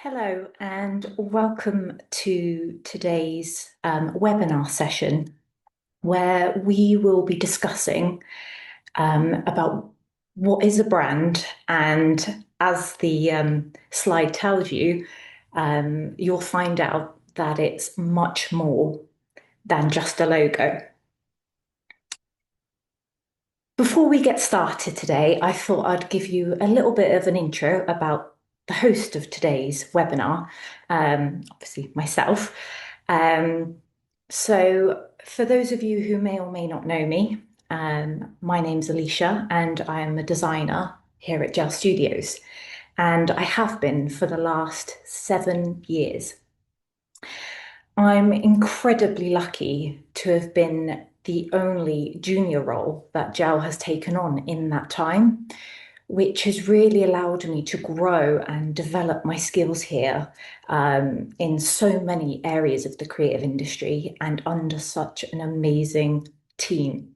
Hello and welcome to today's webinar session where we will be discussing about what is a brand, and as the slide tells you, you'll find out that it's much more than just a logo. Before we get started today, I thought I'd give you a little bit of an intro about the host of today's webinar, obviously myself. Um, for those of you who may or may not know me, my name's Elisha and I am a designer here at Gel Studios, and I have been for the last 7 years. I'm incredibly lucky to have been the only junior role that Gel has taken on in that time, which has really allowed me to grow and develop my skills here in so many areas of the creative industry and under such an amazing team.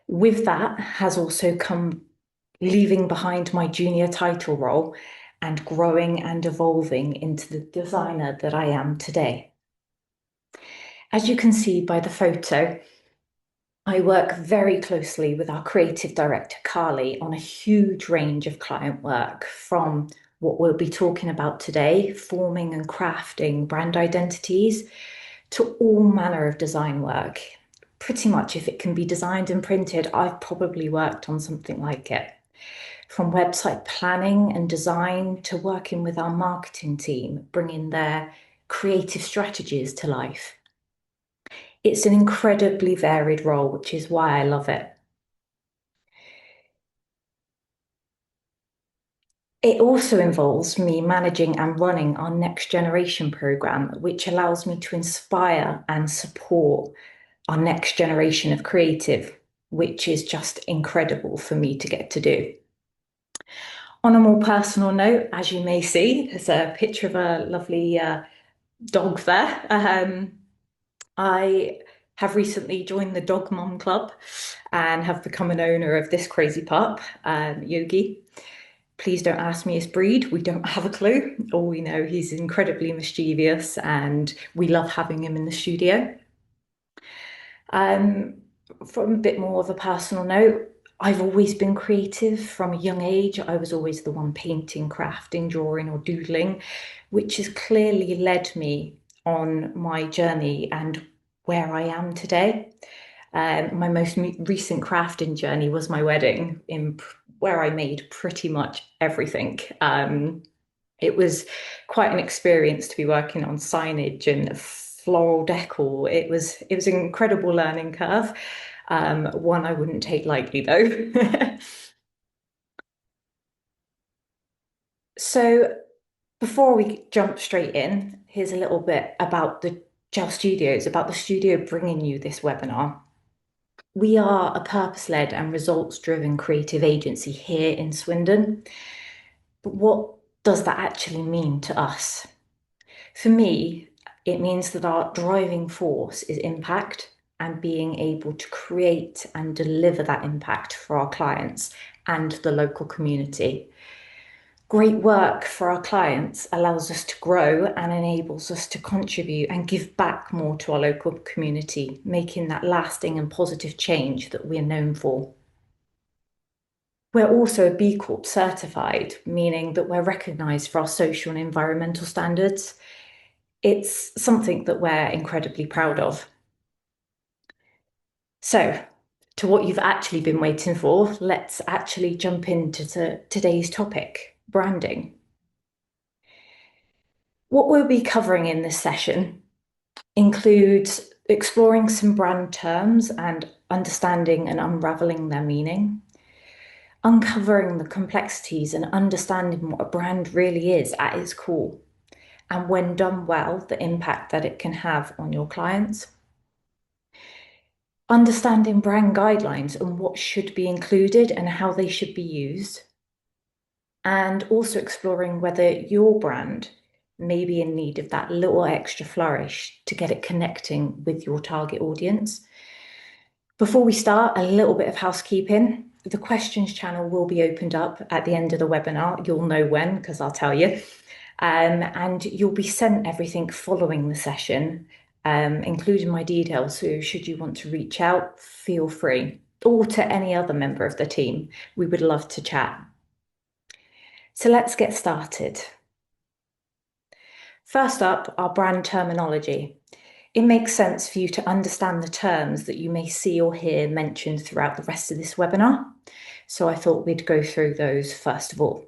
With that has also come leaving behind my junior title role and growing and evolving into the designer that I am today. As you can see by the photo, I work very closely with our creative director, Carly, on a huge range of client work, from what we'll be talking about today, forming and crafting brand identities, to all manner of design work. Pretty much if it can be designed and printed, I've probably worked on something like it. From website planning and design to working with our marketing team, bringing their creative strategies to life. It's an incredibly varied role, which is why I love it. It also involves me managing and running our next generation program, which allows me to inspire and support our next generation of creative, which is just incredible for me to get to do. On a more personal note, as you may see, there's a picture of a lovely dog there. I have recently joined the Dog Mum Club and have become an owner of this crazy pup, Yogi. Please don't ask me his breed. We don't have a clue. All we know, he's incredibly mischievous and we love having him in the studio. Um, from a bit more of a personal note, I've always been creative from a young age. I was always the one painting, crafting, drawing, or doodling, which has clearly led me on my journey and where I am today. My most recent crafting journey was my wedding, where I made pretty much everything. It was quite an experience to be working on signage and floral decor. It was an incredible learning curve. One I wouldn't take lightly though. So before we jump straight in, here's a little bit about the Gel Studios, about the studio bringing you this webinar. We are a purpose-led and results-driven creative agency here in Swindon. But what does that actually mean to us? For me, it means that our driving force is impact and being able to create and deliver that impact for our clients and the local community. Great work for our clients allows us to grow and enables us to contribute and give back more to our local community, making that lasting and positive change that we're known for. We're also B Corp certified, meaning that we're recognised for our social and environmental standards. It's something that we're incredibly proud of. So, to what you've actually been waiting for, let's actually jump into today's topic, branding. What we'll be covering in this session includes exploring some brand terms and understanding and unraveling their meaning, uncovering the complexities and understanding what a brand really is at its core, and when done well, the impact that it can have on your clients. Understanding brand guidelines and what should be included and how they should be used. And also exploring whether your brand may be in need of that little extra flourish to get it connecting with your target audience. Before we start, a little bit of housekeeping. The questions channel will be opened up at the end of the webinar. You'll know when, because I'll tell you. And you'll be sent everything following the session, including my details. So should you want to reach out, feel free, or to any other member of the team. We would love to chat. So let's get started. First up, our brand terminology. It makes sense for you to understand the terms that you may see or hear mentioned throughout the rest of this webinar. So I thought we'd go through those first of all.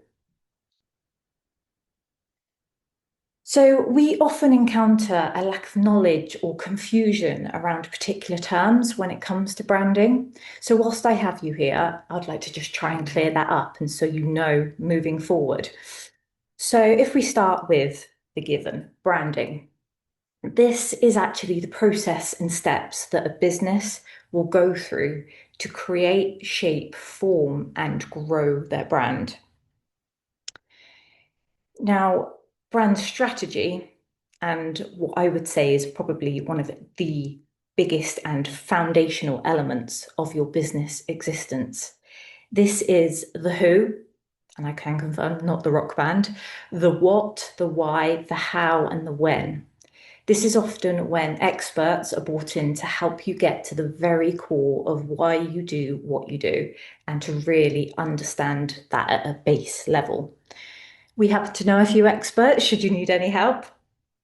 So we often encounter a lack of knowledge or confusion around particular terms when it comes to branding. So whilst I have you here, I'd like to just try and clear that up and so you know moving forward. So if we start with the given, branding. This is actually the process and steps that a business will go through to create, shape, form, and grow their brand. Now, brand strategy, and what I would say is probably one of the biggest and foundational elements of your business existence. This is the who, and I can confirm, not the rock band, the what, the why, the how, and the when. This is often when experts are brought in to help you get to the very core of why you do what you do and to really understand that at a base level. We happen to know a few experts should you need any help.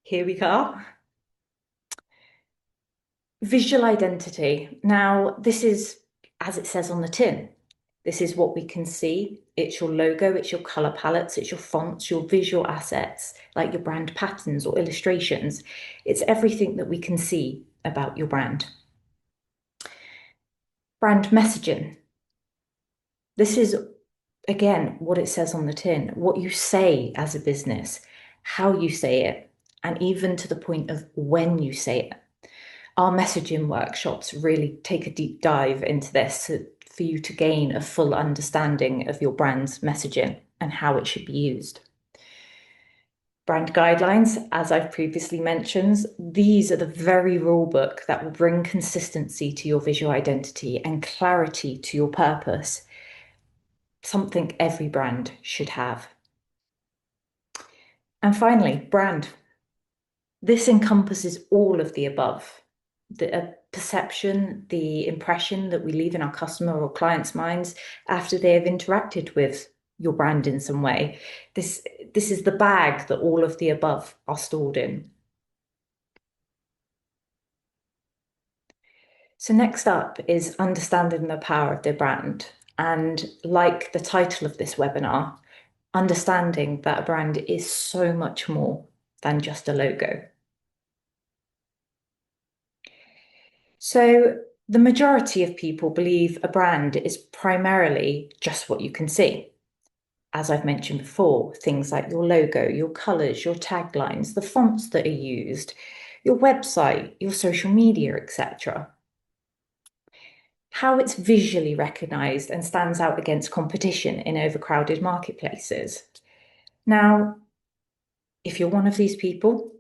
Here we go. Visual identity. Now, this is as it says on the tin. This is what we can see. It's your logo, it's your color palettes, it's your fonts, your visual assets, like your brand patterns or illustrations. It's everything that we can see about your brand. Brand messaging. This is, again, what it says on the tin, what you say as a business, how you say it, and even to the point of when you say it. Our messaging workshops really take a deep dive into this for you to gain a full understanding of your brand's messaging and how it should be used. Brand guidelines, as I've previously mentioned, these are the very rule book that will bring consistency to your visual identity and clarity to your purpose, something every brand should have. And finally, brand. This encompasses all of the above. The perception, the impression that we leave in our customer or clients' minds after they have interacted with your brand in some way. This is the bag that all of the above are stored in. So next up is understanding the power of their brand. And like the title of this webinar, understanding that a brand is so much more than just a logo. So the majority of people believe a brand is primarily just what you can see. As I've mentioned before, things like your logo, your colors, your taglines, the fonts that are used, your website, your social media, etc. How it's visually recognized and stands out against competition in overcrowded marketplaces. Now, if you're one of these people,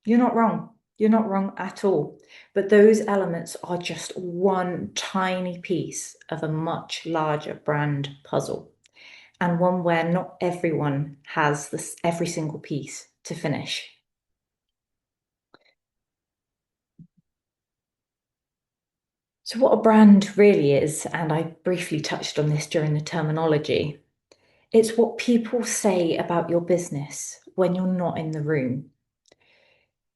you're not wrong. You're not wrong at all. But those elements are just one tiny piece of a much larger brand puzzle, and one where not everyone has this every single piece to finish. So what a brand really is, and I briefly touched on this during the terminology, it's what people say about your business when you're not in the room.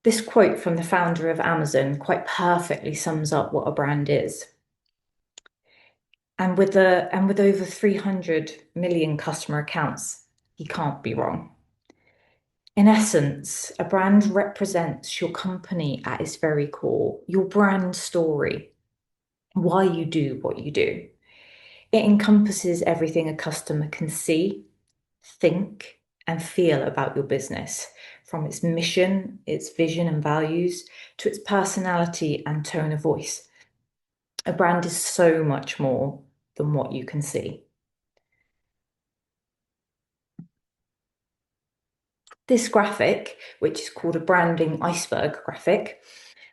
This quote from the founder of Amazon quite perfectly sums up what a brand is. And with over 300 million customer accounts, he can't be wrong. In essence, a brand represents your company at its very core, your brand story, why you do what you do. It encompasses everything a customer can see, think, and feel about your business, from its mission, its vision and values, to its personality and tone of voice. A brand is so much more than what you can see. This graphic, which is called a branding iceberg graphic,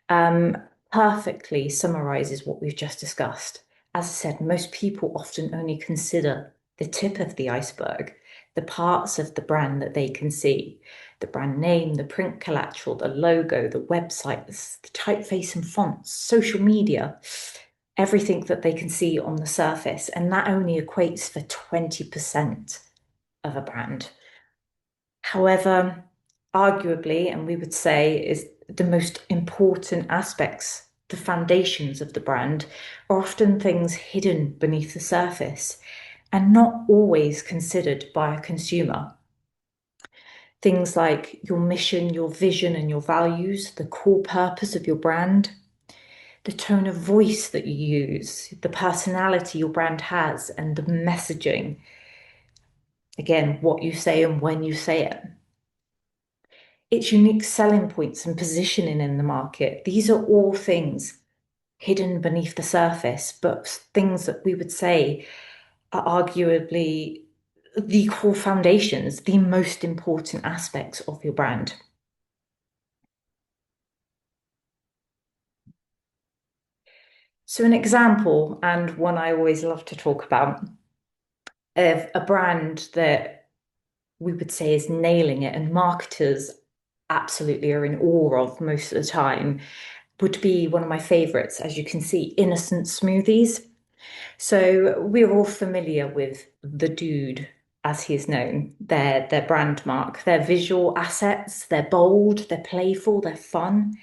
um, perfectly summarizes what we've just discussed. As I said, most people often only consider the tip of the iceberg. the parts of the brand that they can see, the brand name, the print collateral, the logo, the website, the typeface and fonts, social media, everything that they can see on the surface. And that only equates for 20% of a brand. However, arguably, and we would say, is the most important aspects, the foundations of the brand, are often things hidden beneath the surface and not always considered by a consumer. Things like your mission, your vision, and your values, the core purpose of your brand, the tone of voice that you use, the personality your brand has, and the messaging. Again, what you say and when you say it. Its unique selling points and positioning in the market. These are all things hidden beneath the surface, but things that we would say are arguably the core foundations, the most important aspects of your brand. So, an example, and one I always love to talk about, of a brand that we would say is nailing it and marketers absolutely are in awe of most of the time, would be one of my favorites, as you can see, Innocent Smoothies. So we're all familiar with the dude, as he is known, their brand mark, their visual assets. They're bold, they're playful, they're fun,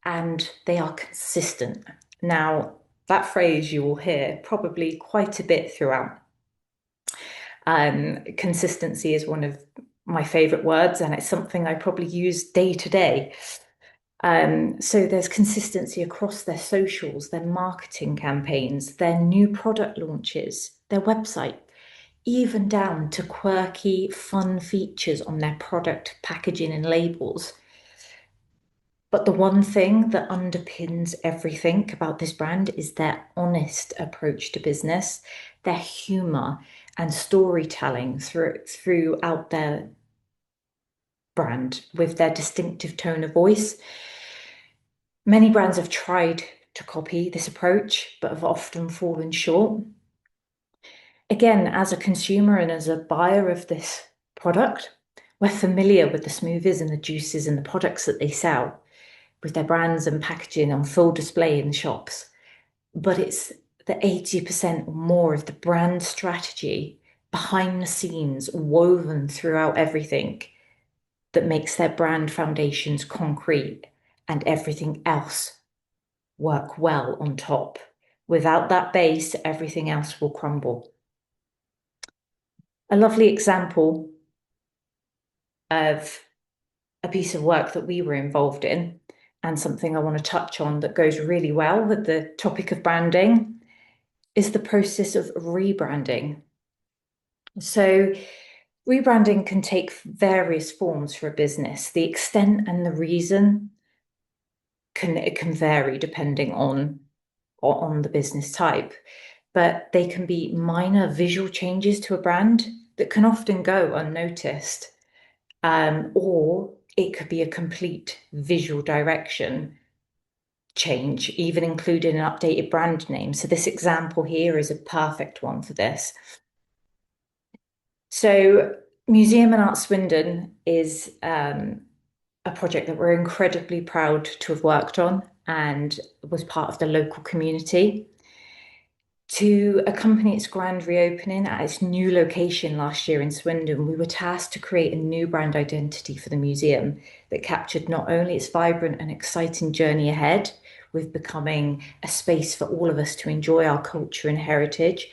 and they are consistent. Now, that phrase you will hear probably quite a bit throughout. Consistency is one of my favorite words, and it's something I probably use day to day. So there's consistency across their socials, their marketing campaigns, their new product launches, their website, even down to quirky, fun features on their product packaging and labels. But the one thing that underpins everything about this brand is their honest approach to business, their humor and storytelling throughout their brand with their distinctive tone of voice. Many brands have tried to copy this approach, but have often fallen short. Again, as a consumer and as a buyer of this product, we're familiar with the smoothies and the juices and the products that they sell with their brands and packaging on full display in the shops. But it's the 80% or more of the brand strategy behind the scenes, woven throughout everything, that makes their brand foundations concrete and everything else work well on top. Without that base, everything else will crumble. A lovely example of a piece of work that we were involved in, and something I want to touch on that goes really well with the topic of branding, is the process of rebranding. So, rebranding can take various forms for a business. The extent and the reason can vary depending on the business type, but they can be minor visual changes to a brand that can often go unnoticed, or it could be a complete visual direction change, even including an updated brand name. So this example here is a perfect one for this. So Museum and Art Swindon is a project that we're incredibly proud to have worked on and was part of the local community. To accompany its grand reopening at its new location last year in Swindon, we were tasked to create a new brand identity for the museum that captured not only its vibrant and exciting journey ahead with becoming a space for all of us to enjoy our culture and heritage,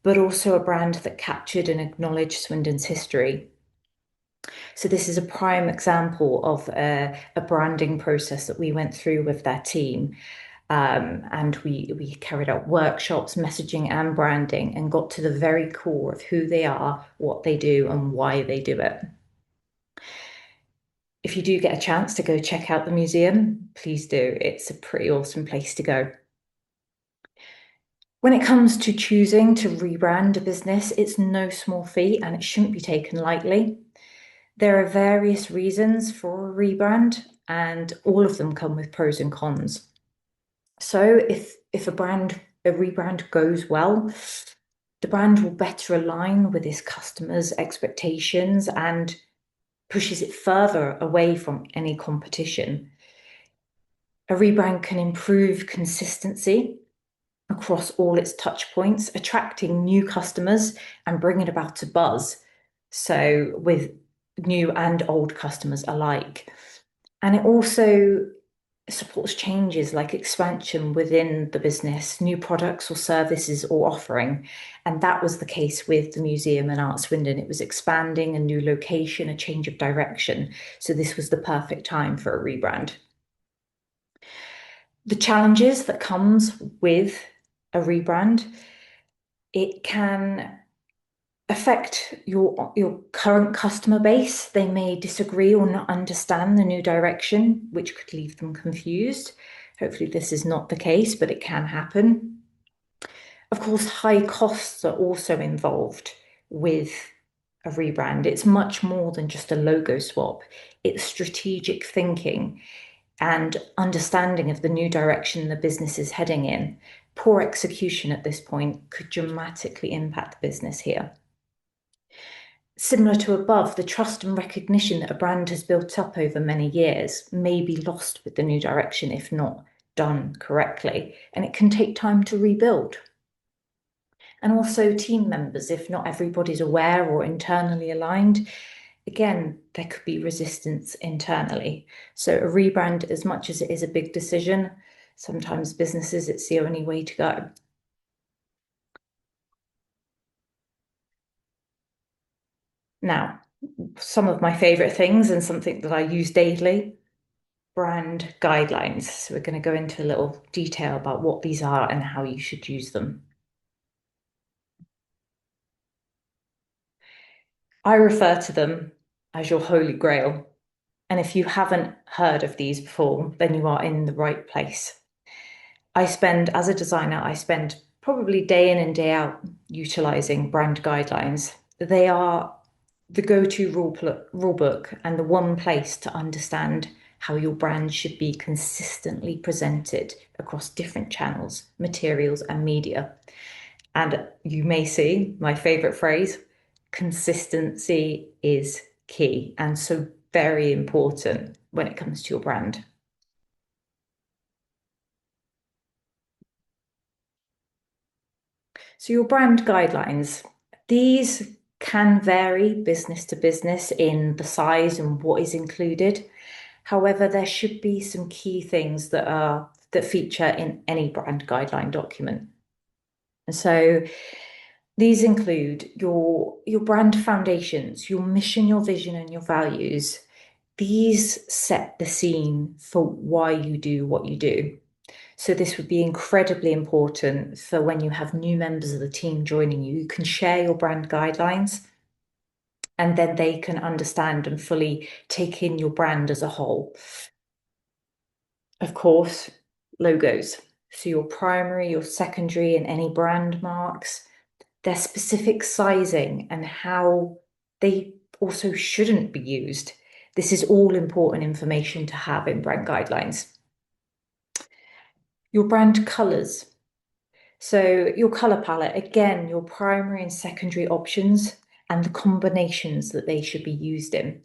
but also a brand that captured and acknowledged Swindon's history. So this is a prime example of a branding process that we went through with their team. And we carried out workshops, messaging and branding, and got to the very core of who they are, what they do, and why they do it. If you do get a chance to go check out the museum, please do. It's a pretty awesome place to go. When it comes to choosing to rebrand a business, it's no small feat and it shouldn't be taken lightly. There are various reasons for a rebrand, and all of them come with pros and cons. So if a rebrand goes well, The brand will better align with its customers' expectations and pushes it further away from any competition. A rebrand can improve consistency across all its touch points, attracting new customers and bringing about a buzz. So, with new and old customers alike. And it also supports changes like expansion within the business, new products or services or offering. And that was the case with the Museum and Arts Swindon. It was expanding a new location, a change of direction. So this was the perfect time for a rebrand. The challenges that comes with a rebrand, it can affect your current customer base. They may disagree or not understand the new direction, which could leave them confused. Hopefully, this is not the case, but it can happen. Of course, high costs are also involved with a rebrand. It's much more than just a logo swap. It's strategic thinking and understanding of the new direction the business is heading in. Poor execution at this point could dramatically impact the business here. Similar to above, the trust and recognition that a brand has built up over many years may be lost with the new direction if not done correctly, and it can take time to rebuild. And also, team members, if not everybody's aware or internally aligned, again, there could be resistance internally. So, a rebrand, as much as it is a big decision, sometimes businesses, it's the only way to go. Now, some of my favorite things and something that I use daily, brand guidelines. So we're going to go into a little detail about what these are and how you should use them. I refer to them as your holy grail. And if you haven't heard of these before, then you are in the right place. As a designer, I spend probably day in and day out utilizing brand guidelines. They are the go-to rule book and the one place to understand how your brand should be consistently presented across different channels, materials, and media. And you may see my favorite phrase, consistency is key and so very important when it comes to your brand. So your brand guidelines, these can vary business to business in the size and what is included. However, there should be some key things that feature in any brand guideline document. And so these include your brand foundations, your mission, your vision, and your values. These set the scene for why you do what you do. So this would be incredibly important for when you have new members of the team joining you. You can share your brand guidelines and then they can understand and fully take in your brand as a whole. Of course, logos. So your primary, your secondary, and any brand marks, their specific sizing and how they also shouldn't be used. This is all important information to have in brand guidelines. Your brand colors. So your color palette, again, your primary and secondary options and the combinations that they should be used in.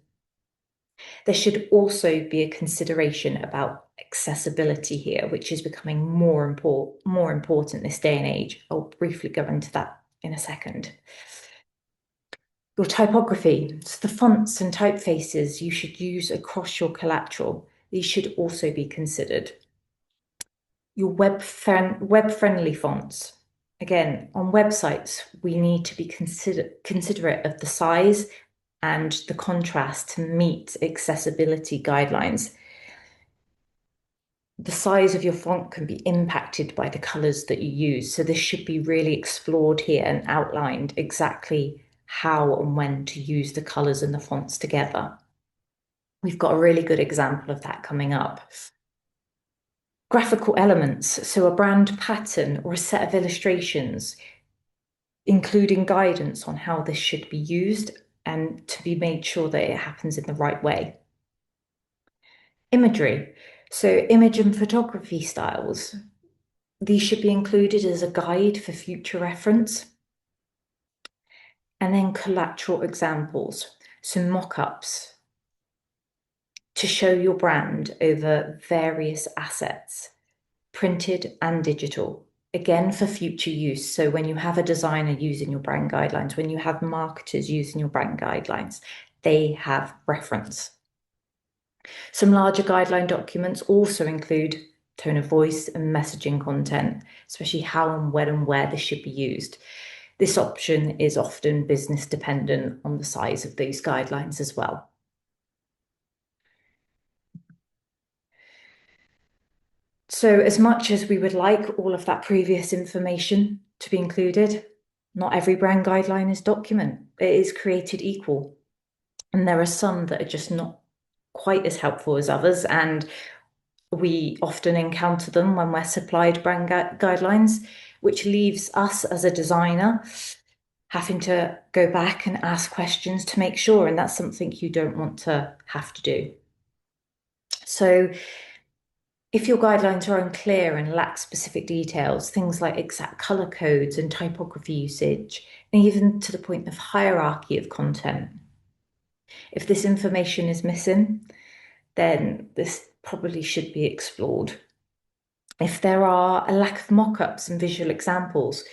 There should also be a consideration about accessibility here, which is becoming more important this day and age. I'll briefly go into that in a second. Your typography, so the fonts and typefaces you should use across your collateral. These should also be considered. Your web-friendly fonts. Again, on websites, we need to be considerate of the size and the contrast to meet accessibility guidelines. The size of your font can be impacted by the colors that you use. So this should be really explored here and outlined exactly how and when to use the colors and the fonts together. We've got a really good example of that coming up. Graphical elements, so a brand pattern or a set of illustrations, including guidance on how this should be used and to be made sure that it happens in the right way. Imagery, so image and photography styles. These should be included as a guide for future reference. and then collateral examples, some mock-ups to show your brand over various assets, printed and digital. Again, for future use. So when you have a designer using your brand guidelines, when you have marketers using your brand guidelines, they have reference. Some larger guideline documents also include tone of voice and messaging content, especially how and when and where this should be used. This option is often business dependent on the size of these guidelines as well. So, as much as we would like all of that previous information to be included, not every brand guideline is document. It is created equal. And there are some that are just not quite as helpful as others. And we often encounter them when we're supplied brand guidelines, which leaves us as a designer having to go back and ask questions to make sure. And that's something you don't want to have to do. So, if your guidelines are unclear and lack specific details, things like exact color codes and typography usage, and even to the point of hierarchy of content, if this information is missing, then this probably should be explored. If there are a lack of mock-ups and visual examples,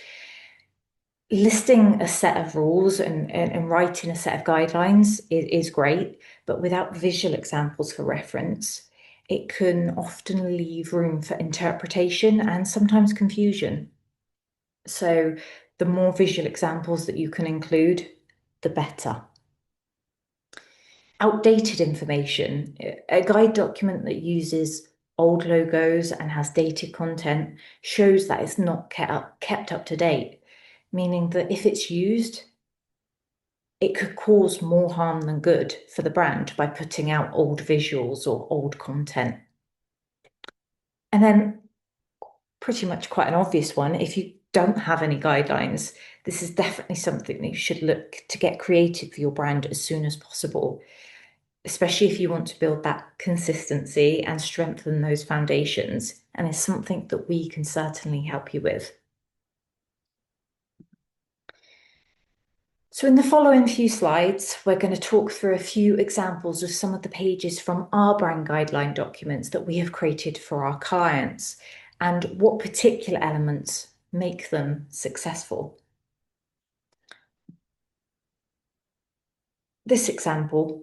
listing a set of rules and writing a set of guidelines is great, but without visual examples for reference, it can often leave room for interpretation and sometimes confusion. So the more visual examples that you can include, the better. Outdated information, a guide document that uses old logos and has dated content shows that it's not kept up to date, meaning that if it's used, it could cause more harm than good for the brand by putting out old visuals or old content. And then, pretty much quite an obvious one, if you don't have any guidelines, this is definitely something that you should look to get creative for your brand as soon as possible, especially if you want to build that consistency and strengthen those foundations. And it's something that we can certainly help you with. So in the following few slides, we're going to talk through a few examples of some of the pages from our brand guideline documents that we have created for our clients and what particular elements make them successful. This example,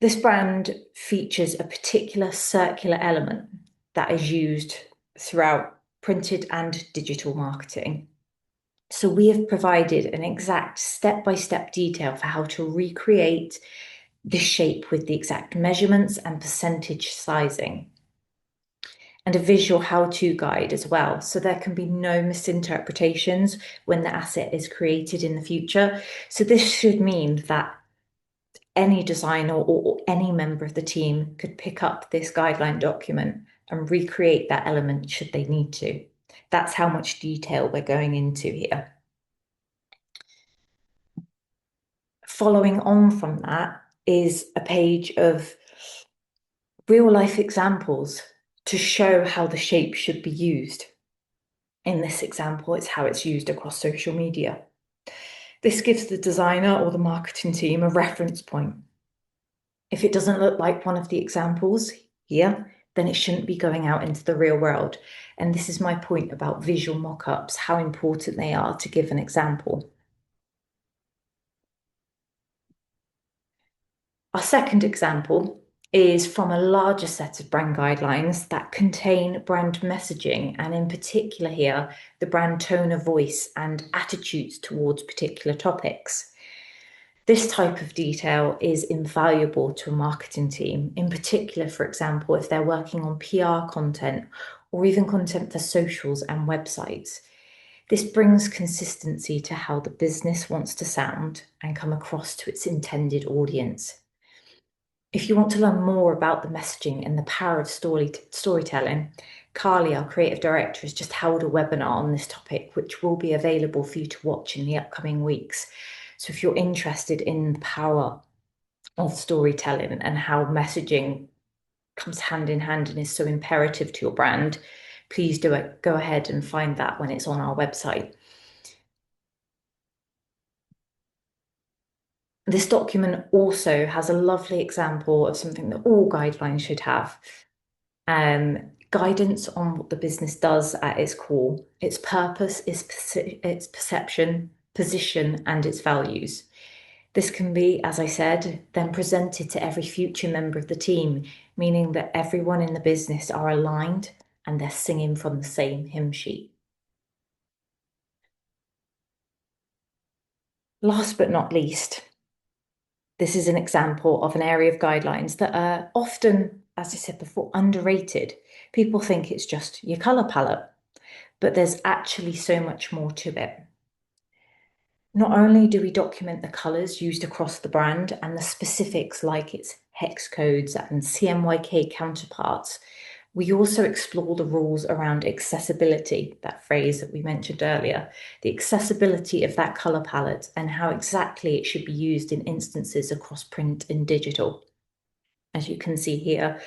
this brand features a particular circular element that is used throughout printed and digital marketing. So we have provided an exact step-by-step detail for how to recreate this shape with the exact measurements and percentage sizing, and a visual how-to guide as well. So there can be no misinterpretations when the asset is created in the future. So this should mean that any designer or any member of the team could pick up this guideline document and recreate that element should they need to. That's how much detail we're going into here. Following on from that is a page of real life examples to show how the shape should be used. In this example, it's how it's used across social media. This gives the designer or the marketing team a reference point. If it doesn't look like one of the examples here, then it shouldn't be going out into the real world. And this is my point about visual mock-ups, how important they are to give an example. Our second example is from a larger set of brand guidelines that contain brand messaging, and in particular here, the brand tone of voice and attitudes towards particular topics. This type of detail is invaluable to a marketing team, in particular, for example, if they're working on PR content or even content for socials and websites. This brings consistency to how the business wants to sound and come across to its intended audience. If you want to learn more about the messaging and the power of storytelling, Carly, our creative director, has just held a webinar on this topic, which will be available for you to watch in the upcoming weeks. So if you're interested in the power of storytelling and how messaging comes hand in hand and is so imperative to your brand, please go ahead and find that when it's on our website. This document also has a lovely example of something that all guidelines should have. Guidance on what the business does at its core, its purpose, its perception, position, and its values. This can be, as I said, then presented to every future member of the team, meaning that everyone in the business are aligned and they're singing from the same hymn sheet. Last but not least, this is an example of an area of guidelines that are often, as I said before, underrated. People think it's just your color palette, but there's actually so much more to it. Not only do we document the colors used across the brand and the specifics like its hex codes and CMYK counterparts, we also explore the rules around accessibility, that phrase that we mentioned earlier, the accessibility of that color palette and how exactly it should be used in instances across print and digital. As you can see here,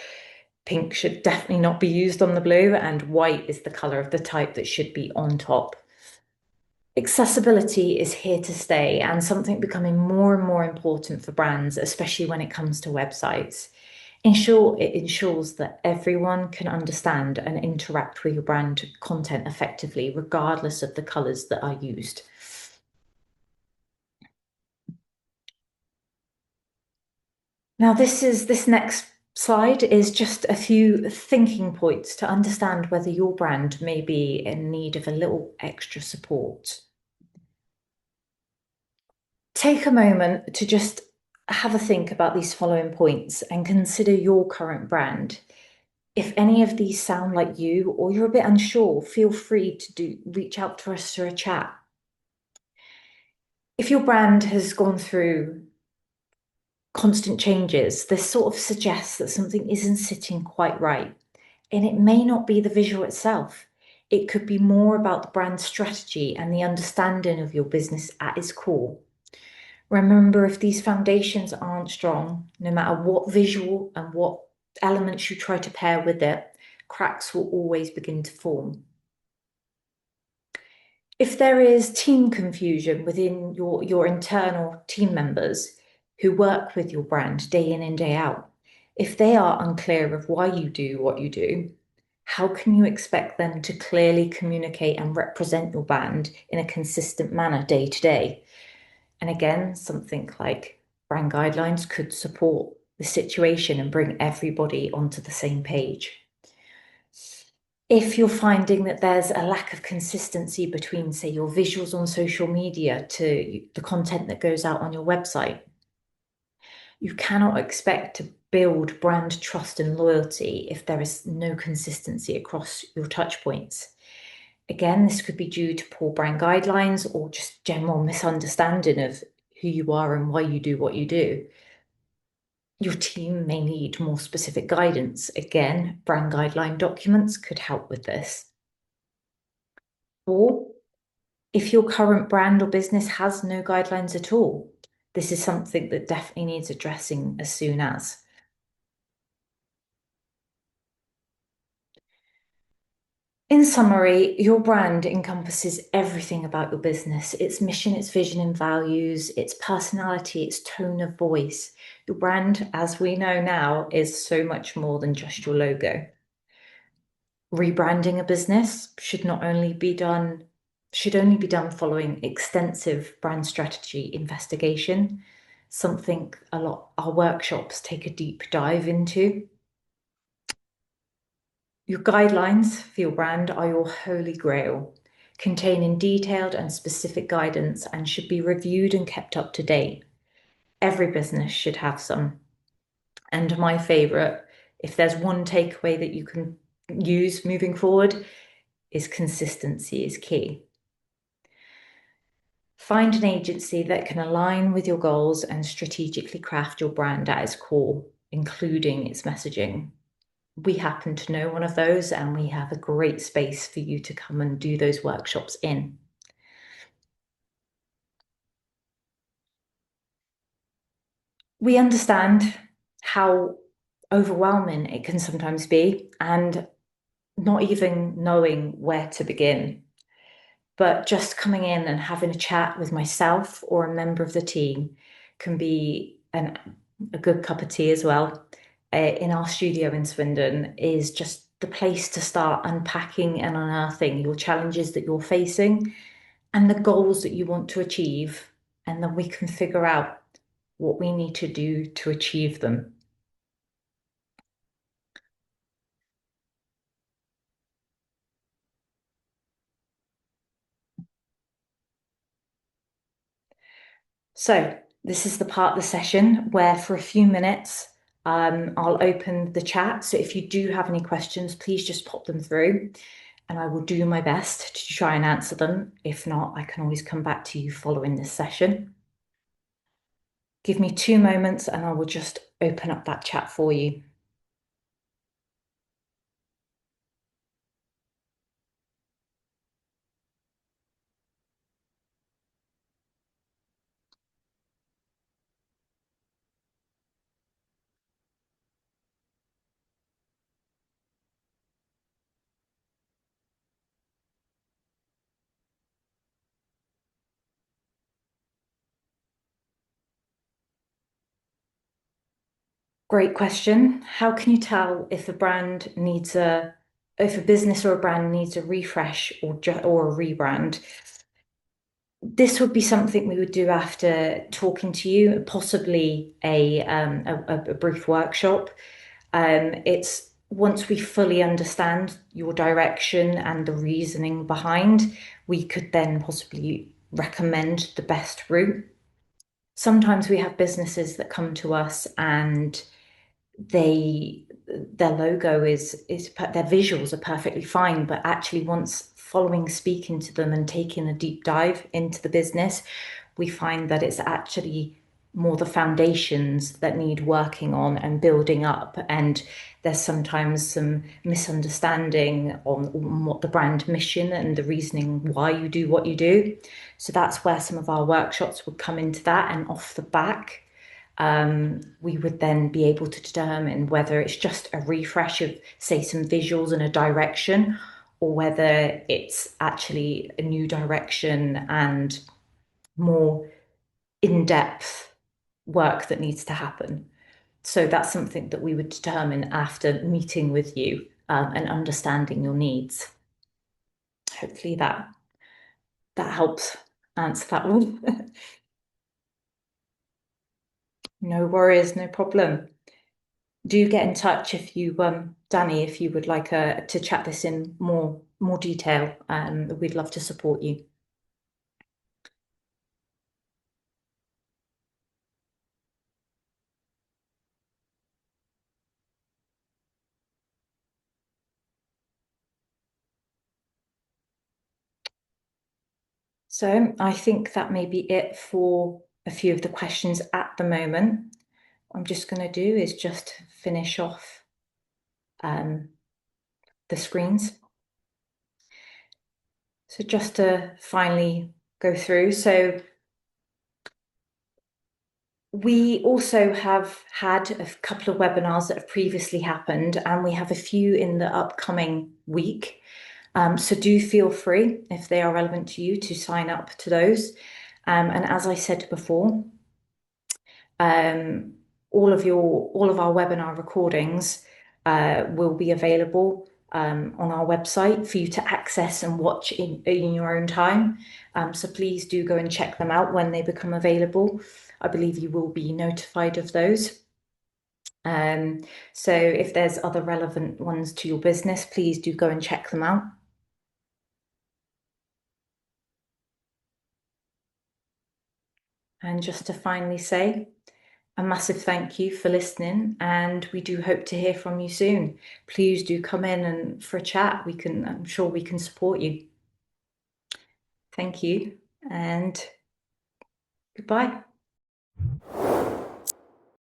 pink should definitely not be used on the blue, and white is the color of the type that should be on top. Accessibility is here to stay and something becoming more and more important for brands, especially when it comes to websites. It ensures that everyone can understand and interact with your brand content effectively, regardless of the colors that are used. Now, this next slide is just a few thinking points to understand whether your brand may be in need of a little extra support. Take a moment to just have a think about these following points and consider your current brand. If any of these sound like you or you're a bit unsure, feel free to reach out to us for a chat. If your brand has gone through constant changes, this sort of suggests that something isn't sitting quite right. And it may not be the visual itself. It could be more about the brand strategy and the understanding of your business at its core. Remember, if these foundations aren't strong, no matter what visual and what elements you try to pair with it, cracks will always begin to form. If there is team confusion within your internal team members who work with your brand day in and day out, if they are unclear of why you do what you do, how can you expect them to clearly communicate and represent your brand in a consistent manner day to day? And again, something like brand guidelines could support the situation and bring everybody onto the same page. If you're finding that there's a lack of consistency between, say, your visuals on social media to the content that goes out on your website, you cannot expect to build brand trust and loyalty if there is no consistency across your touch points. Again, this could be due to poor brand guidelines or just general misunderstanding of who you are and why you do what you do. Your team may need more specific guidance. Again, brand guideline documents could help with this. Or if your current brand or business has no guidelines at all, this is something that definitely needs addressing as soon as. In summary, your brand encompasses everything about your business, its mission, its vision and values, its personality, its tone of voice. Your brand, as we know now, is so much more than just your logo. Rebranding a business should only be done following extensive brand strategy investigation, something a lot our workshops take a deep dive into. Your guidelines for your brand are your holy grail, containing detailed and specific guidance and should be reviewed and kept up to date. Every business should have some. And my favorite, if there's one takeaway that you can use moving forward, is consistency is key. Find an agency that can align with your goals and strategically craft your brand at its core, including its messaging. We happen to know one of those, and we have a great space for you to come and do those workshops in. We understand how overwhelming it can sometimes be, and not even knowing where to begin. But just coming in and having a chat with myself or a member of the team can be a good cup of tea as well. In our studio in Swindon is just the place to start unpacking and unearthing your challenges that you're facing and the goals that you want to achieve. And then we can figure out what we need to do to achieve them. So this is the part of the session where for a few minutes, I'll open the chat. So if you do have any questions, please just pop them through and I will do my best to try and answer them. If not, I can always come back to you following this session. Give me 2 moments and I will just open up that chat for you. Great question. How can you tell if if a business or a brand needs a refresh or a rebrand? This would be something we would do after talking to you, possibly a brief workshop. It's once we fully understand your direction and the reasoning behind, we could then possibly recommend the best route. Sometimes we have businesses that come to us and they their logo is their visuals are perfectly fine, but actually once following speaking to them and taking a deep dive into the business, we find that it's actually more the foundations that need working on and building up. And there's sometimes some misunderstanding on what the brand mission and the reasoning why you do what you do. So that's where some of our workshops would come into that. And off the back, we would then be able to determine whether it's just a refresh of, say, some visuals and a direction, or whether it's actually a new direction and more in-depth work that needs to happen. So that's something that we would determine after meeting with you and understanding your needs. Hopefully that helps answer that one. No worries, no problem. Do get in touch if you, Danny, if you would like to chat this in more detail. We'd love to support you. So I think that may be it for a few of the questions at the moment. What I'm just going to do is just finish off um, the screens. So just to finally go through. So we also have had a couple of webinars that have previously happened, and we have a few in the upcoming week. So do feel free, if they are relevant to you, to sign up to those. And as I said before, um, all of our webinar recordings will be available on our website for you to access and watch in your own time. So please do go and check them out when they become available. I believe you will be notified of those. So if there's other relevant ones to your business, please do go and check them out. And just to finally say, a massive thank you for listening, and we do hope to hear from you soon. Please do come in and for a chat. I'm sure we can support you. Thank you and goodbye.